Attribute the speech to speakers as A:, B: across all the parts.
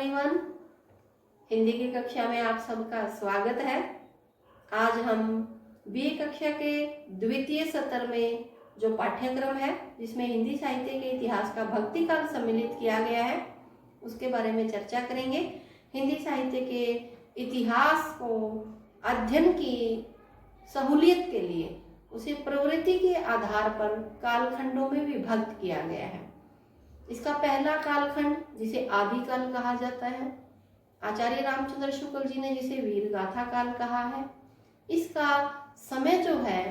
A: Everyone, Hindi की कक्षा में आप सबका स्वागत है। आज हम बीए कक्षा के द्वितीय सत्र में जो पाठ्यक्रम है जिसमें हिंदी साहित्य के इतिहास का भक्ति काल सम्मिलित किया गया है उसके बारे में चर्चा करेंगे। हिंदी साहित्य के इतिहास को अध्ययन की सहूलियत के लिए उसे प्रवृत्ति के आधार पर कालखंडों में विभक्त किया गया है। इसका पहला कालखंड जिसे आदिकाल कहा जाता है, आचार्य रामचंद्र शुक्ल जी ने जिसे वीरगाथा काल कहा है, इसका समय जो है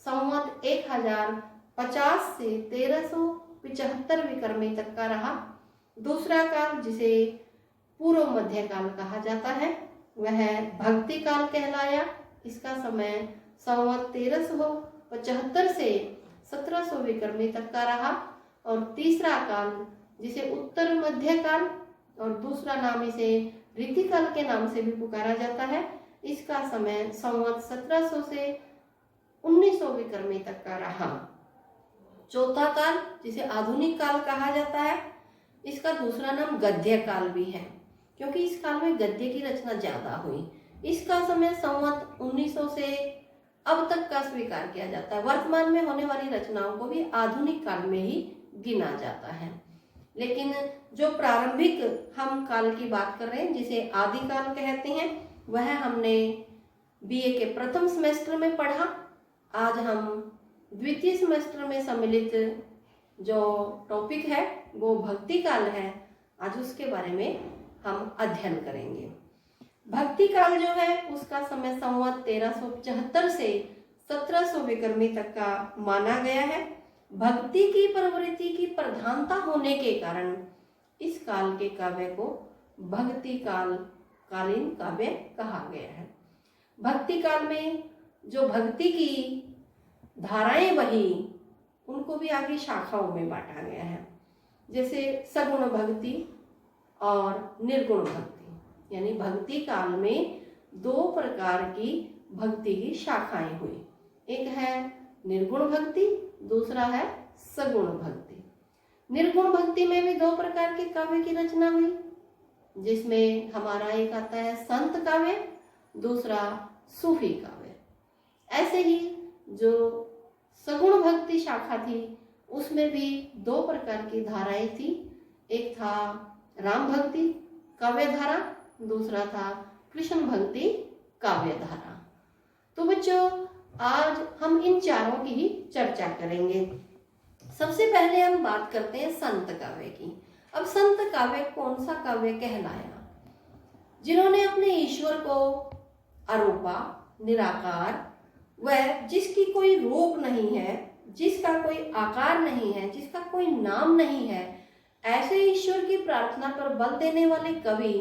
A: संवत 1050 से 1375 विक्रमी तक का रहा। दूसरा काल जिसे पूर्व मध्य काल कहा जाता है वह भक्ति काल कहलाया। इसका समय संवत 1375 से 1700 विक्रमी तक का रहा। और तीसरा काल जिसे उत्तर मध्य काल और दूसरा नाम इसे रीतिकाल के नाम से भी पुकारा जाता है, इसका समय संवत 1700 से 1900 विक्रमी तक का रहा। चौथा काल जिसे आधुनिक काल कहा जाता है, इसका दूसरा नाम गद्य काल भी है क्योंकि इस काल में गद्य की रचना ज्यादा हुई। इसका समय संवत 1900 से अब तक का स्वीकार किया जाता है। वर्तमान में होने वाली रचनाओं को भी आधुनिक काल में ही गिना जाता है। लेकिन जो प्रारंभिक हम काल की बात कर रहे हैं जिसे आदिकाल कहते हैं, वह हमने बीए के प्रथम सेमेस्टर में पढ़ा। आज हम द्वितीय सेमेस्टर में सम्मिलित जो टॉपिक है वो भक्ति काल है। आज उसके बारे में हम अध्ययन करेंगे। भक्ति काल जो है उसका समय संवत 1375 से 1700 विक्रमी तक का माना गया है। भक्ति की प्रवृत्ति की प्रधानता होने के कारण इस काल के काव्य को भक्ति कालीन काव्य कहा गया है। भक्ति काल में जो भक्ति की धाराएं बही उनको भी आगे शाखाओं में बांटा गया है, जैसे सगुण भक्ति और निर्गुण भक्ति। यानी भक्ति काल में दो प्रकार की भक्ति की शाखाएं हुई, एक है निर्गुण भक्ति, दूसरा है सगुण भक्ति। निर्गुण भक्ति में भी दो प्रकार के काव्य की रचना हुई, जिसमें हमारा एक आता है संत काव्य, दूसरा सूफी काव्य। ऐसे ही जो सगुण भक्ति शाखा थी उसमें भी दो प्रकार की धाराएं थी, एक था राम भक्ति काव्य धारा, दूसरा था कृष्ण भक्ति काव्य धारा। तो बच्चों आज हम इन चारों की ही चर्चा करेंगे। सबसे पहले हम बात करते हैं संत काव्य की। अब संत काव्य कौन सा काव्य कहलाया? जिन्होंने अपने ईश्वर को अरूपा, निराकार, वह जिसकी कोई रूप नहीं है, जिसका कोई आकार नहीं है, जिसका कोई नाम नहीं है, ऐसे ईश्वर की प्रार्थना पर बल देने वाले कवि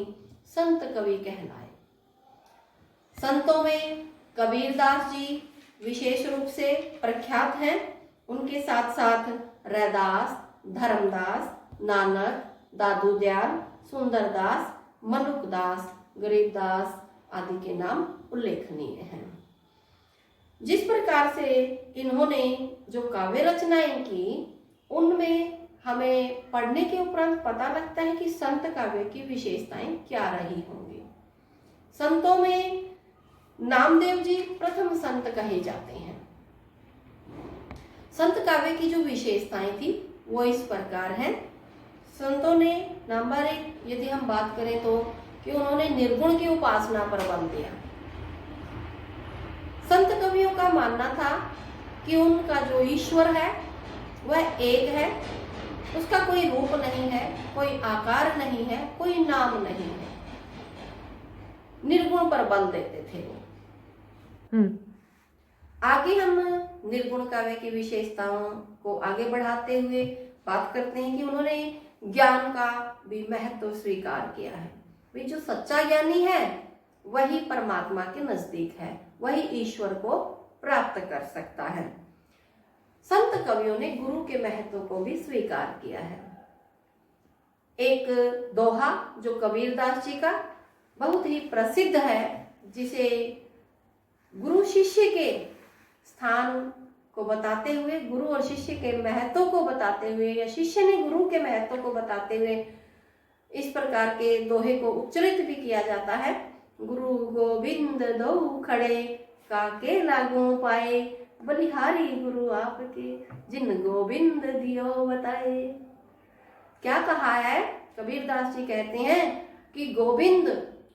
A: संत कवि कहलाए। संतों में कबीरदास जी विशेष रूप से प्रख्यात हैं। उनके साथ साथ रैदास, धर्मदास, नानक, दादू दयाल, सुंदरदास, मनुकदास, गरीबदास आदि के नाम उल्लेखनीय हैं। जिस प्रकार से इन्होंने जो काव्य रचनाएं की उनमें हमें पढ़ने के उपरांत पता लगता है कि संत काव्य की विशेषताएं क्या रही होंगी। संतों में नामदेव जी प्रथम संत कहे जाते हैं। संत काव्य की जो विशेषताएं थी वो इस प्रकार हैं। संतों ने नंबर 1 यदि हम बात करें तो कि उन्होंने निर्गुण की उपासना पर बल दिया। संत कवियों का मानना था कि उनका जो ईश्वर है वह एक है, उसका कोई रूप नहीं है, कोई आकार नहीं है, कोई नाम नहीं है। निर्गुण पर बल देते थे वो। आगे हम निर्गुण काव्य की विशेषताओं को आगे बढ़ाते हुए बात करते हैं कि उन्होंने ज्ञान का भी महत्व स्वीकार किया है। भाई जो सच्चा ज्ञानी है वही परमात्मा के नजदीक है, वही ईश्वर को प्राप्त कर सकता है। संत कवियों ने गुरु के महत्व को भी स्वीकार किया है। एक दोहा जो कबीरदास जी का बहुत ही प्रसिद्ध है, जिसे गुरु शिष्य के स्थान को बताते हुए, गुरु और शिष्य के महत्व को बताते हुए, या शिष्य ने गुरु के महत्व को बताते हुए इस प्रकार के दोहे को उच्चरित भी किया जाता है। गुरु गोविंद दो खड़े, काके लागू पाए, बलिहारी गुरु आपके, जिन गोविंद दियो बताए। क्या कहा है? कबीरदास जी कहते हैं कि गोविंद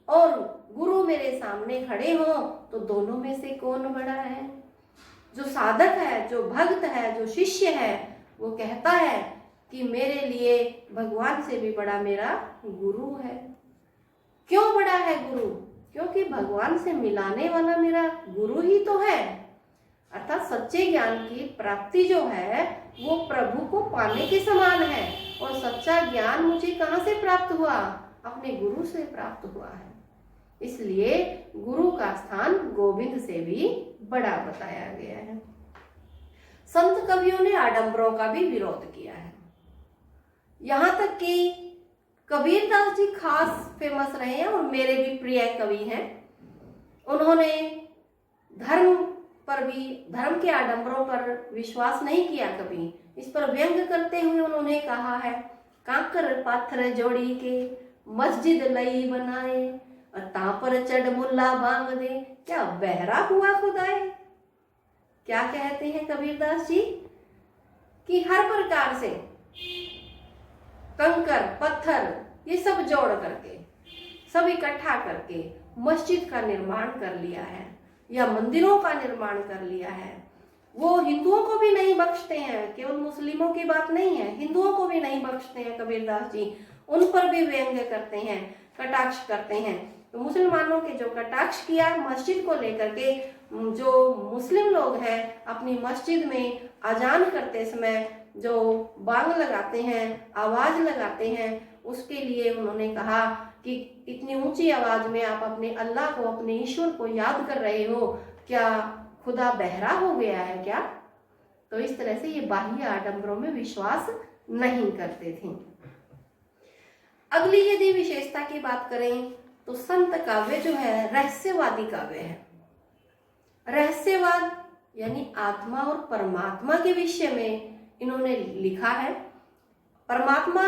A: और गुरु मेरे सामने खड़े हो तो दोनों में से कौन बड़ा है? जो साधक है, जो भक्त है, जो शिष्य है, वो कहता है कि मेरे लिए भगवान से भी बड़ा मेरा गुरु है। क्यों बड़ा है गुरु? क्योंकि भगवान से मिलाने वाला मेरा गुरु ही तो है। अर्थात सच्चे ज्ञान की प्राप्ति जो है वो प्रभु को पाने के समान है। और सच्चा ज्ञान मुझे कहाँ से प्राप्त हुआ? अपने गुरु से प्राप्त हुआ है। इसलिए गुरु का स्थान गोविंद से भी बड़ा बताया गया है। संत कवियों ने आडंबरों का भी विरोध किया है। यहाँ तक कि कबीरदास जी खास फेमस रहे हैं और मेरे भी प्रिय कवि हैं। उन्होंने धर्म पर भी, धर्म के आडंबरों पर विश्वास नहीं किया कभी। इस पर व्यंग करते हुए उन्होंने कहा है, कांकर पाथर जोड़ी के मस्जिद लई बनाए, ता पर चढ़ मुल्ला बांग दे, क्या बहरा हुआ खुदाए। क्या कहते हैं कबीरदास जी? कि हर प्रकार से कंकर पत्थर ये सब जोड़ करके, सब इकट्ठा करके मस्जिद का निर्माण कर लिया है या मंदिरों का निर्माण कर लिया है। वो हिंदुओं को भी नहीं बख्शते हैं, केवल मुस्लिमों की बात नहीं है, हिंदुओं को भी नहीं बख्शते हैं कबीरदास जी। उन पर भी व्यंग्य करते हैं, कटाक्ष करते हैं। तो मुसलमानों के जो कटाक्ष किया मस्जिद को लेकर के, जो मुस्लिम लोग हैं अपनी मस्जिद में अजान करते समय जो बांग लगाते हैं, आवाज लगाते हैं, उसके लिए उन्होंने कहा कि इतनी ऊंची आवाज में आप अपने अल्लाह को, अपने ईश्वर को याद कर रहे हो, क्या खुदा बहरा हो गया है क्या? तो इस तरह से ये बाह्य आडंबरों में विश्वास नहीं करते थे। अगली यदि विशेषता की बात करें तो संत काव्य जो है रहस्यवादी काव्य है। रहस्यवाद यानी आत्मा और परमात्मा के विषय में इन्होंने लिखा है। परमात्मा,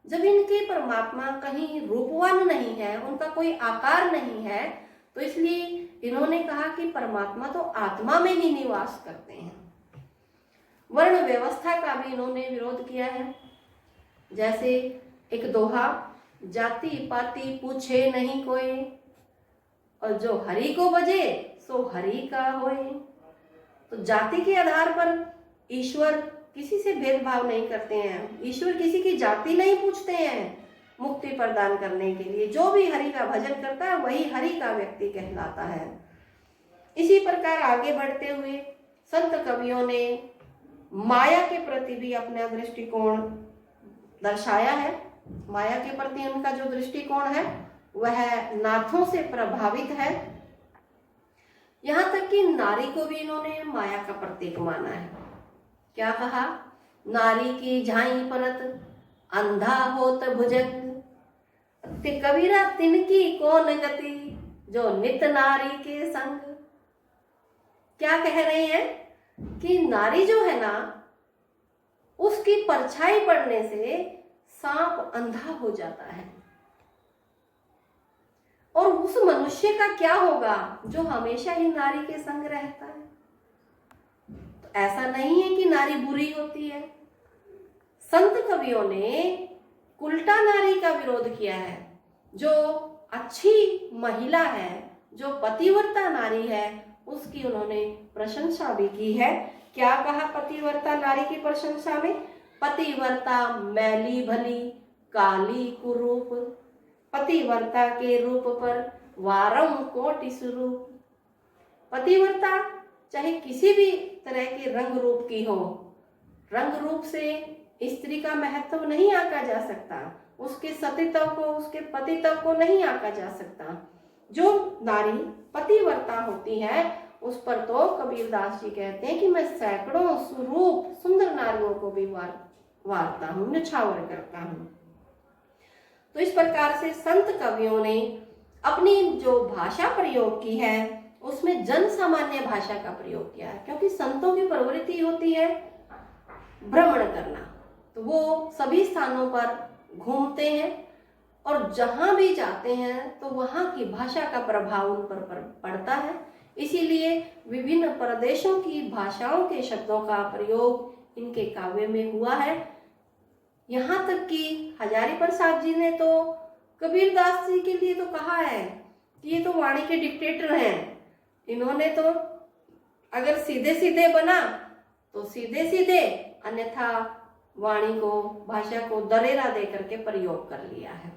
A: जब इनके परमात्मा कहीं रूपवान नहीं है, उनका कोई आकार नहीं है, तो इसलिए इन्होंने कहा कि परमात्मा तो आत्मा में ही निवास करते हैं। वर्ण व्यवस्था का भी इन्होंने विरोध किया है। जैसे एक दोहा, जाति पाति पूछे नहीं कोई, और जो हरि को बजे सो हरि का होए। तो जाति के आधार पर ईश्वर किसी से भेदभाव नहीं करते हैं, ईश्वर किसी की जाति नहीं पूछते हैं मुक्ति प्रदान करने के लिए। जो भी हरि का भजन करता है वही हरि का व्यक्ति कहलाता है। इसी प्रकार आगे बढ़ते हुए संत कवियों ने माया के प्रति भी अपना दृष्टिकोण दर्शाया है। माया के प्रति उनका जो दृष्टिकोण है वह नाथों से प्रभावित है। यहाँ तक कि नारी को भी इन्होंने माया का प्रतीक माना है। क्या कहा? नारी की झाई परत, अंधा होत भुजंग, ते कबीरा तिनकी कौन गति, जो नित नारी के संग। क्या कह रहे हैं कि नारी जो है ना, उसकी परछाई पड़ने से सांप अंधा हो जाता है, और उस मनुष्य का क्या होगा जो हमेशा ही नारी के संग रहता है। तो ऐसा नहीं है कि नारी बुरी होती है। संत कवियों ने उल्टा नारी का विरोध किया है। जो अच्छी महिला है, जो पतिव्रता नारी है, उसकी उन्होंने प्रशंसा भी की है। क्या कहा पतिव्रता नारी की प्रशंसा में? पतिव्रता मैली भली, काली कुरूप, पतिव्रता के रूप पर वारम कोटि स्वरूप। पतिव्रता चाहे किसी भी तरह के रंग रूप की हो, रंग रूप से स्त्री का महत्व नहीं आंका जा सकता, उसके सतीत्व को, उसके पतित्व को नहीं आंका जा सकता। जो नारी पतिव्रता होती है उस पर तो कबीरदास जी कहते हैं कि मैं सैकड़ों सुरूप सुंदर नारियों को भी वारता हूँ, निछावर करता हूँ। तो इस प्रकार से संत कवियों ने अपनी जो भाषा प्रयोग की है उसमें जन सामान्य भाषा का प्रयोग किया है, क्योंकि संतों की प्रवृत्ति होती है भ्रमण करना। तो वो सभी स्थानों पर घूमते हैं और जहाँ भी जाते हैं तो वहाँ की भाषा का प्रभाव उन पर पड़ता है। इसीलिए विभिन्न प्रदेशों की भाषाओं के शब्दों का प्रयोग इनके काव्य में हुआ है। यहाँ तक कि हजारी प्रसाद जी ने तो कबीरदास जी के लिए तो कहा है कि ये तो वाणी के डिक्टेटर हैं। इन्होंने तो अगर सीधे सीधे बना तो सीधे सीधे, अन्यथा वाणी को, भाषा को दरेरा दे करके प्रयोग कर लिया है।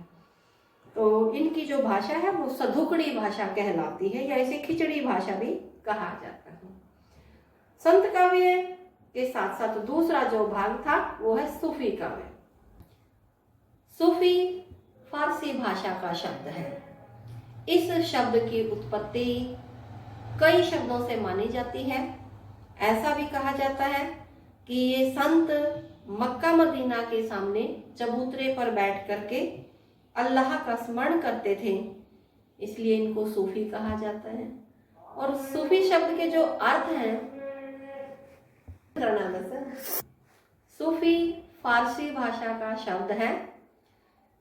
A: तो इनकी जो भाषा है वो सधुकड़ी भाषा कहलाती है, या इसे खिचड़ी भाषा भी कहा जाता है। संत काव्य के साथ साथ दूसरा जो भाग था वो है सूफी काव्य। सूफी फारसी भाषा का शब्द है। इस शब्द की उत्पत्ति कई शब्दों से मानी जाती है। ऐसा भी कहा जाता है कि ये संत मक्का मदीना के सामने चबूतरे पर बैठ करके अल्लाह का स्मरण करते थे, इसलिए इनको सूफी कहा जाता है। और सूफी शब्द के जो अर्थ हैं, सूफी फारसी भाषा का शब्द है।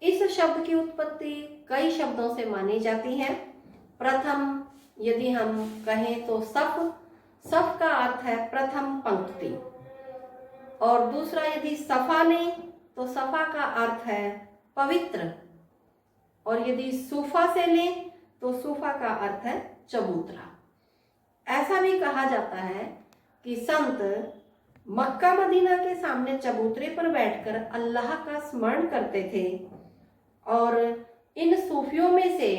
A: इस शब्द की उत्पत्ति कई शब्दों से मानी जाती है। प्रथम यदि हम कहें तो सफ का अर्थ है प्रथम पंक्ति, और दूसरा यदि सफा लें तो सफा का अर्थ है पवित्र, और यदि सूफा से लें तो सूफा का अर्थ है चबूतरा। ऐसा भी कहा जाता है कि संत मक्का मदीना के सामने चबूतरे पर बैठकर अल्लाह का स्मरण करते थे, और इन सूफियों में से,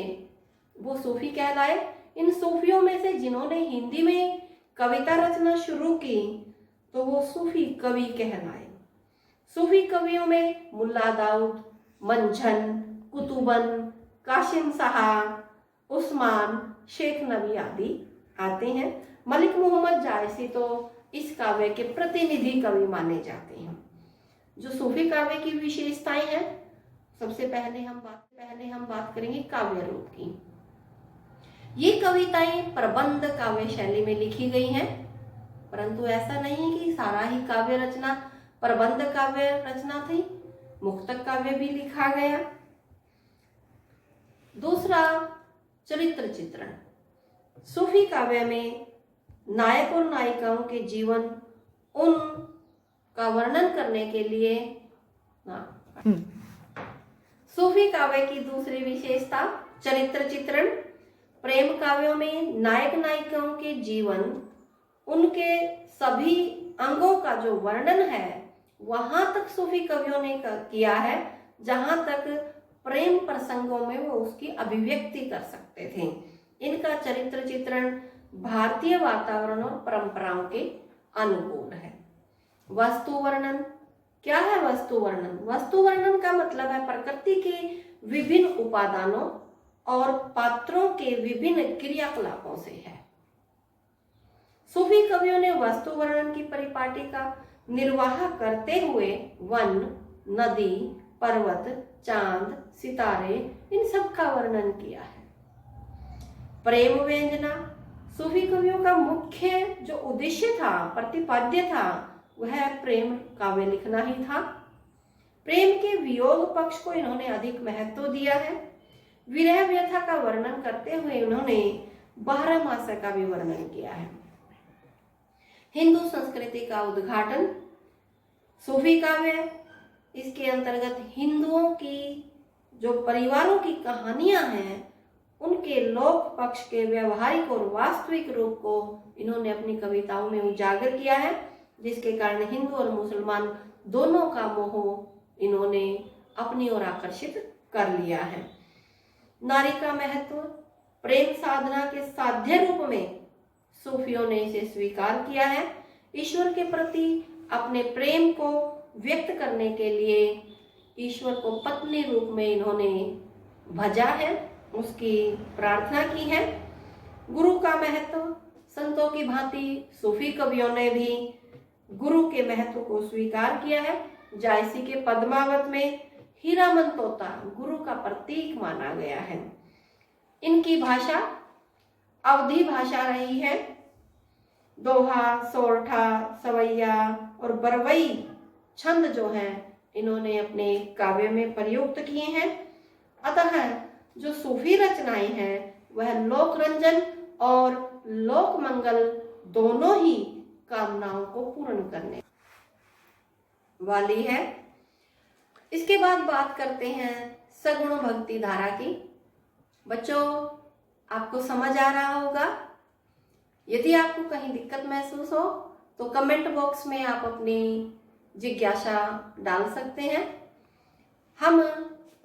A: वो सूफी कहलाए, इन सूफियों में से जिन्होंने हिंदी में कविता रचना शुरू की तो वो सूफी कवि कहलाए। सूफी कवियों में मुल्ला दाऊद, मंझन, कुतुबन, कासिम साहा, उस्मान, शेख नबी आदि आते हैं। मलिक मोहम्मद जायसी तो इस काव्य के प्रतिनिधि कवि माने जाते हैं। जो सूफी काव्य की विशेषताएं हैं, सबसे पहले हम बात करेंगे काव्य रूप की। ये कविताएं प्रबंध काव्य शैली में लिखी गई हैं, परंतु ऐसा नहीं कि सारा ही काव्य रचना प्रबंध काव्य रचना थी, मुक्तक काव्य भी लिखा गया। दूसरा, चरित्र चित्रण। सूफी काव्य में नायक और नायिकाओं के जीवन, उन का वर्णन करने के लिए सूफी काव्य की दूसरी विशेषता चरित्र चित्रण। प्रेम काव्यों में नायक नायिकाओं के जीवन, उनके सभी अंगों का जो वर्णन है, वहां तक सूफी कवियों ने किया है जहां तक प्रेम प्रसंगों में वो उसकी अभिव्यक्ति कर सकते थे। इनका चरित्र चित्रण भारतीय वातावरण और परंपराओं के अनुकूल है। वस्तु वर्णन। क्या है वस्तु वर्णन? वस्तु वर्णन का मतलब है प्रकृति के विभिन्न उपादानों और पात्रों के विभिन्न क्रियाकलापों से है। सूफी कवियों ने वस्तु वर्णन की परिपाटी का निर्वाह करते हुए वन, नदी, पर्वत, चांद, सितारे, इन सब का वर्णन किया है। प्रेम व्यंजना। सूफी कवियों का मुख्य जो उद्देश्य था, प्रतिपाद्य था, वह प्रेम काव्य लिखना ही था। प्रेम के वियोग पक्ष को इन्होंने अधिक महत्व दिया है। विरह व्यथा का वर्णन करते हुए उन्होंने 12 मास का भी वर्णन किया है। हिंदू संस्कृति का उद्घाटन। सूफी काव्य, इसके अंतर्गत हिंदुओं की जो परिवारों की कहानियां हैं, उनके लोक पक्ष के व्यवहारिक और वास्तविक रूप को इन्होंने अपनी कविताओं में उजागर किया है, जिसके कारण हिंदू और मुसलमान दोनों का मोह इन्होंने अपनी ओर आकर्षित कर लिया है। नारी का महत्व। प्रेम साधना के साध्य रूप में सूफियों ने इसे स्वीकार किया है। ईश्वर के प्रति अपने प्रेम को व्यक्त करने के लिए ईश्वर को पत्नी रूप में इन्होंने भजा है, उसकी प्रार्थना की है। गुरु का महत्व। संतों की भांति सूफी कवियों ने भी गुरु के महत्व को स्वीकार किया है। जायसी के पद्मावत में हीरामन तोता गुरु का प्रतीक माना गया है। इनकी भाषा अवधी भाषा रही है। दोहा, सोरठा, सवैया और बरवई छंद जो हैं, इन्होंने अपने काव्य में प्रयुक्त किए हैं। अतः जो सूफी रचनाएं हैं वह लोक रंजन और लोक मंगल दोनों ही कामनाओं को पूर्ण करने वाली है। इसके बाद बात करते हैं सगुण भक्ति धारा की। बच्चों, आपको समझ आ रहा होगा। यदि आपको कहीं दिक्कत महसूस हो तो कमेंट बॉक्स में आप अपनी जिज्ञासा डाल सकते हैं। हम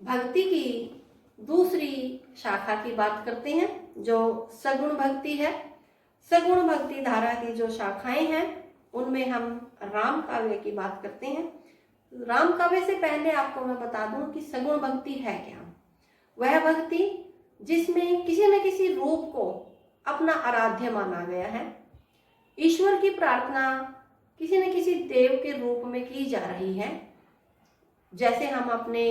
A: भक्ति की दूसरी शाखा की बात करते हैं जो सगुण भक्ति है। सगुण भक्ति धारा की जो शाखाएं हैं उनमें हम राम काव्य की बात करते हैं। राम काव्य से पहले आपको मैं बता दूं कि सगुण भक्ति है क्या। वह भक्ति जिसमें किसी न किसी रूप को अपना आराध्य माना गया है। ईश्वर की प्रार्थना किसी न किसी देव के रूप में की जा रही है। जैसे हम अपने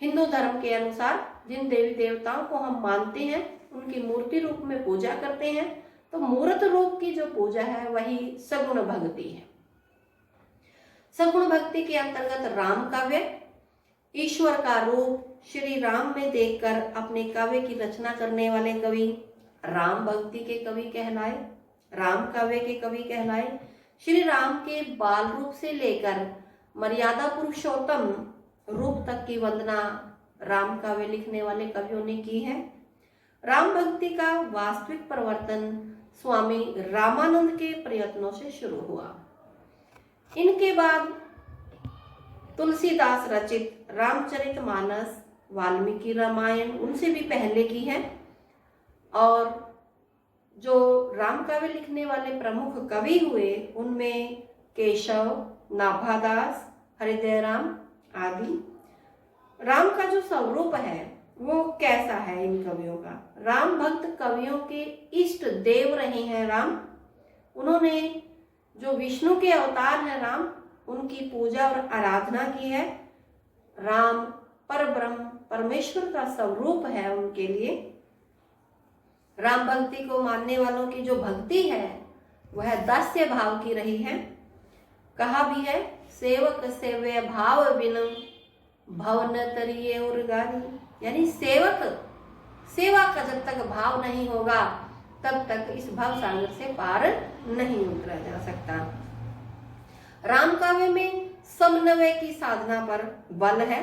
A: हिंदू धर्म के अनुसार जिन देवी देवताओं को हम मानते हैं उनकी मूर्ति रूप में पूजा करते हैं, तो मूर्त रूप की जो पूजा है वही सगुण भक्ति है। सगुण भक्ति के अंतर्गत राम काव्य ईश्वर का रूप श्री राम में देखकर अपने काव्य की रचना करने वाले कवि राम भक्ति के कवि कहलाए, राम काव्य के कवि कहलाए। श्री राम के बाल रूप से लेकर मर्यादा पुरुषोत्तम रूप तक की वंदना राम काव्य लिखने वाले कवियों ने की है। राम भक्ति का वास्तविक प्रवर्तन स्वामी रामानंद के प्रयत्नों से शुरू हुआ। इनके बाद तुलसीदास रचित रामचरितमानस, वाल्मीकि रामायण उनसे भी पहले की है। और जो राम काव्य लिखने वाले प्रमुख कवि हुए उनमें केशव, नाभादास, हृदयराम आदि। राम का जो स्वरूप है वो कैसा है इन कवियों का। राम भक्त कवियों के इष्ट देव रहे हैं राम। उन्होंने जो विष्णु के अवतार हैं राम, उनकी पूजा और आराधना की है। राम परब्रह्म परमेश्वर का स्वरूप है उनके लिए। राम भक्ति को मानने वालों की जो भक्ति है वह दास्य भाव की रही है। कहा भी है, सेवक सेव्य भाव बिनु भवन तरिये और गारी। यानी सेवक सेवा का जब तक भाव नहीं होगा तब तक इस भव सागर से पार नहीं उतरा जा सकता। राम काव्य में समन्वय की साधना पर बल है।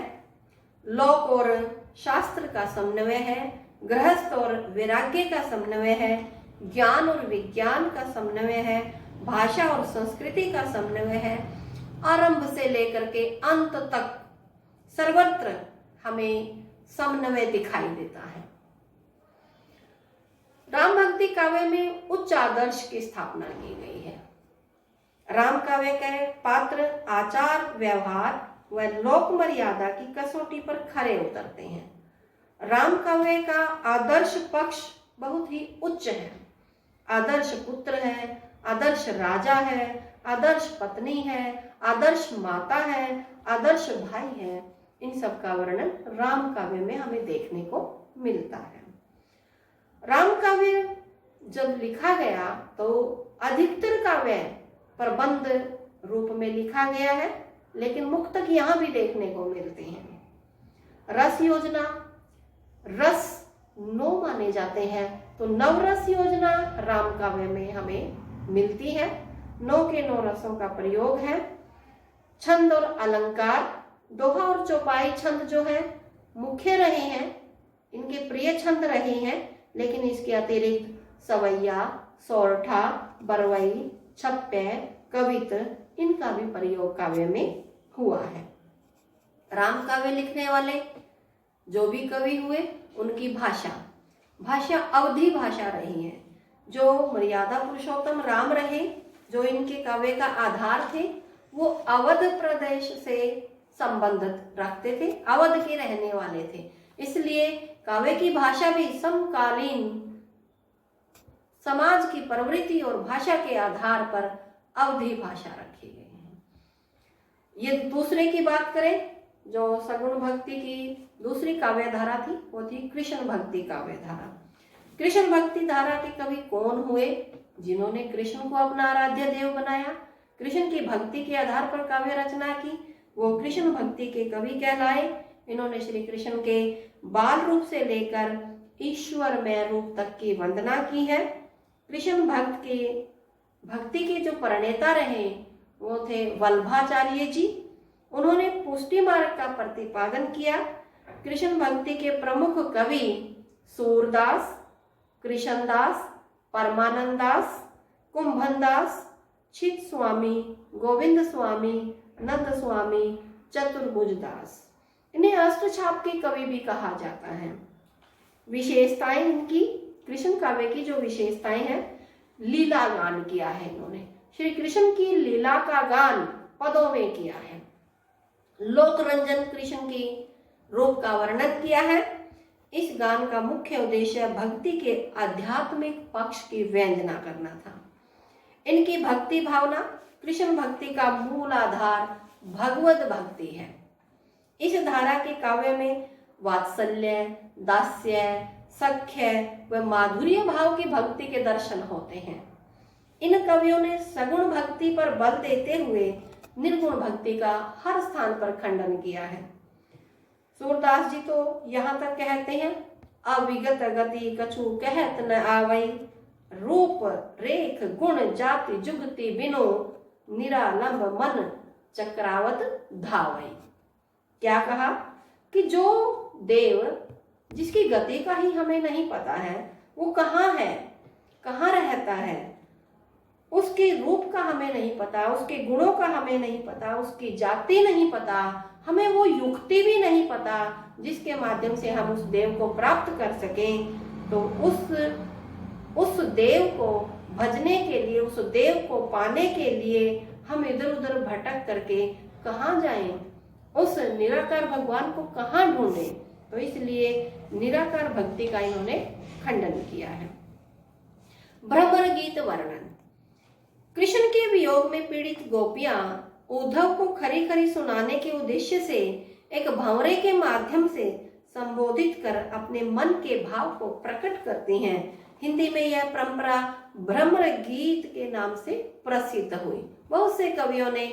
A: लोक और शास्त्र का समन्वय है, गृहस्थ और वैराग्य का समन्वय है, ज्ञान और विज्ञान का समन्वय है, भाषा और संस्कृति का समन्वय है। आरंभ से लेकर के अंत तक सर्वत्र हमें समन्वय दिखाई देता है। राम भक्ति काव्य में उच्च आदर्श की स्थापना की गई है। राम काव्य के पात्र आचार व्यवहार व लोक मर्यादा की कसौटी पर खरे उतरते हैं। राम काव्य का आदर्श पक्ष बहुत ही उच्च है। आदर्श पुत्र है, आदर्श राजा है, आदर्श पत्नी है, आदर्श माता है, आदर्श भाई है। इन सब का वर्णन राम काव्य में हमें देखने को मिलता है। राम काव्य जब लिखा गया तो अधिकतर काव्य प्रबंध रूप में लिखा गया है, लेकिन मुक्तक यहाँ भी देखने को मिलते हैं। रस योजना, रस 9 माने जाते हैं, तो नवरस योजना राम काव्य में हमें मिलती है। 9 के 9 रसों का प्रयोग है। छंद और अलंकार, दोहा और चौपाई छंद जो है मुख्य रहे हैं, इनके प्रिय छंद रहे हैं, लेकिन इसके अतिरिक्त सवैया, सोरठा, बरवई, छप्पे, कवित इनका भी प्रयोग काव्य में हुआ है। राम काव्य लिखने वाले जो भी कवि हुए उनकी भाषा अवधी भाषा रही है। जो मर्यादा पुरुषोत्तम राम रहे, जो इनके काव्य का आधार थे, वो अवध प्रदेश से संबंधित रखते थे, अवध के रहने वाले थे। इसलिए काव्य की भाषा भी समकालीन समाज की प्रवृत्ति और भाषा के आधार पर अवधी भाषा रखी गई है। ये दूसरे की बात करें, जो सगुण भक्ति की दूसरी काव्य धारा थी वो थी कृष्ण भक्ति काव्य धारा। कृष्ण भक्ति धारा के कवि कौन हुए? जिन्होंने कृष्ण को अपना आराध्य देव बनाया, कृष्ण की भक्ति के आधार पर काव्य रचना की, वो कृष्ण भक्ति के कवि कहलाए। इन्होंने श्री कृष्ण के बाल रूप से लेकर ईश्वरमय रूप तक की वंदना की है। कृष्ण भक्ति के जो प्रणेता रहे वो थे वल्लभाचार्य जी। उन्होंने पुष्टि मार्ग का प्रतिपादन किया। कृष्ण भक्ति के प्रमुख कवि सूरदास, कृष्णदास, परमानंद दास, कुंभन दास, छित स्वामी, गोविंद स्वामी, नंद स्वामी, चतुर्भुज दास, इन्हें अष्टछाप के कवि भी कहा जाता है। विशेषताएं इनकी, कृष्ण काव्य की जो विशेषताएं हैं, लीला गान किया है इन्होंने। श्री कृष्ण की लीला का गान पदों में किया है। लोक रंजन कृष्ण की रूप का वर्णन किया है। इस गान का मुख्य उद्देश्य भक्ति के आध्यात्मिक पक्ष की व्यंजना करना था। इनकी भक्ति भावना, कृष्ण भक्ति का मूल आधार भगवत भक्ति है। इस धारा के काव्य में वात्सल्य, दास्य, सख्य व माधुर्य भाव की भक्ति के दर्शन होते हैं। इन कवियों ने सगुण भक्ति पर बल देते हुए निर्गुण भक्ति का हर स्थान पर खंडन किया है। सूरदास जी तो यहाँ तक कहते हैं, अविगत गति कछु कहत न आवई, रूप रेख गुण जाति जुगति बिनो, निरालंब मन चक्रावत धावई। क्या कहा कि जो देव जिसकी गति का ही हमें नहीं पता है, वो कहाँ है, कहाँ रहता है, उसके रूप का हमें नहीं पता, उसके गुणों का हमें नहीं पता, उसकी जाति नहीं पता, हमें वो युक्ति भी नहीं पता जिसके माध्यम से हम उस देव को प्राप्त कर सकें, तो उस देव को भजने के लिए, उस देव को पाने के लिए हम इधर उधर भटक करके कहाँ जाएं, उस निराकार भगवान को कहाँ ढूंढें। तो इसलिए निराकार भक्ति का इन्होंने खंडन किया है। भ्रमर गीत वर्णन। कृष्ण के वियोग में पीड़ित गोपियां उद्धव को खरी खरी सुनाने के उद्देश्य से एक भंवरे के माध्यम से संबोधित कर अपने मन के भाव को प्रकट करती हैं। हिंदी में यह परंपरा भ्रमर गीत के नाम से प्रसिद्ध हुई। बहुत से कवियों ने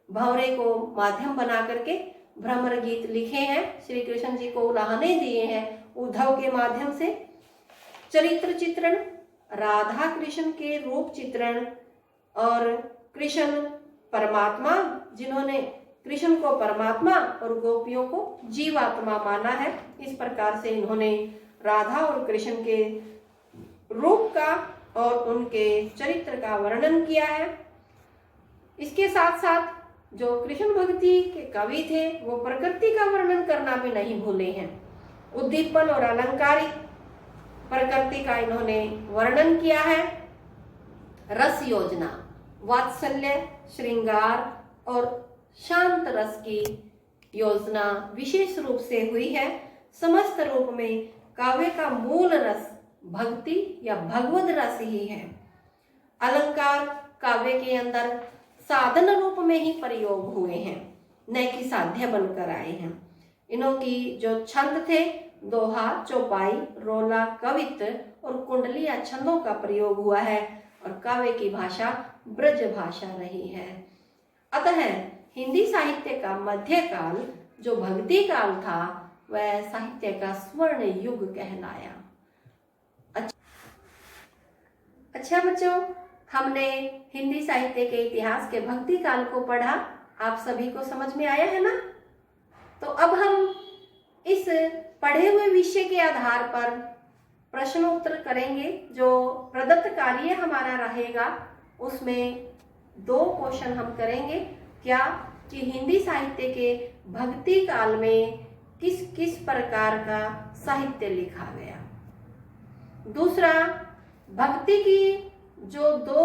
A: भंवरे को माध्यम बना करके भ्रमर गीत लिखे हैं, श्री कृष्ण जी को उलाहने दिए हैं उद्धव के माध्यम से। चरित्र चित्रण, राधा कृष्ण के रूप चित्रण और कृष्ण परमात्मा, जिन्होंने कृष्ण को परमात्मा और गोपियों को जीवात्मा माना है, इस प्रकार से इन्होंने राधा और कृष्ण के रूप का और उनके चरित्र का वर्णन किया है। इसके साथ साथ जो कृष्ण भक्ति के कवि थे वो प्रकृति का वर्णन करना भी नहीं भूले हैं। उद्दीपन और अलंकारिक प्रकृति का इन्होंने वर्णन किया है। रस योजना, वात्सल्य, श्रृंगार और शांत रस की योजना विशेष रूप से हुई है। समस्त रूप में काव्य का मूल रस भक्ति या भगवद रस ही है। अलंकार काव्य के अंदर साधन रूप में ही प्रयोग हुए हैं, न कि साध्य बनकर आए हैं। इन्हों की जो छंद थे, दोहा, चौपाई, रोला, कवित्त और कुंडलिया छंदों का प्रयोग हुआ है और काव्य की भाषा ब्रज भाषा रही है। अतः हिंदी साहित्य का मध्यकाल जो भक्ति काल था वह साहित्य का स्वर्ण युग कहलाया। अच्छा बच्चों, हमने हिंदी साहित्य के इतिहास के भक्ति काल को पढ़ा, आप सभी को समझ में आया है ना? तो अब हम इस पढ़े हुए विषय के आधार पर प्रश्नोत्तर करेंगे। जो प्रदत्त कार्य हमारा रहेगा उसमें 2 क्वेश्चन हम करेंगे। क्या कि हिंदी साहित्य के भक्ति काल में किस किस प्रकार का साहित्य लिखा गया। दूसरा, भक्ति की जो 2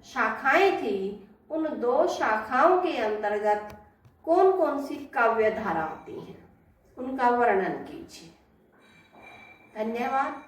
A: शाखाएं थी, उन 2 शाखाओं के अंतर्गत कौन कौन सी काव्य धारा आती हैं, उनका वर्णन कीजिए। धन्यवाद।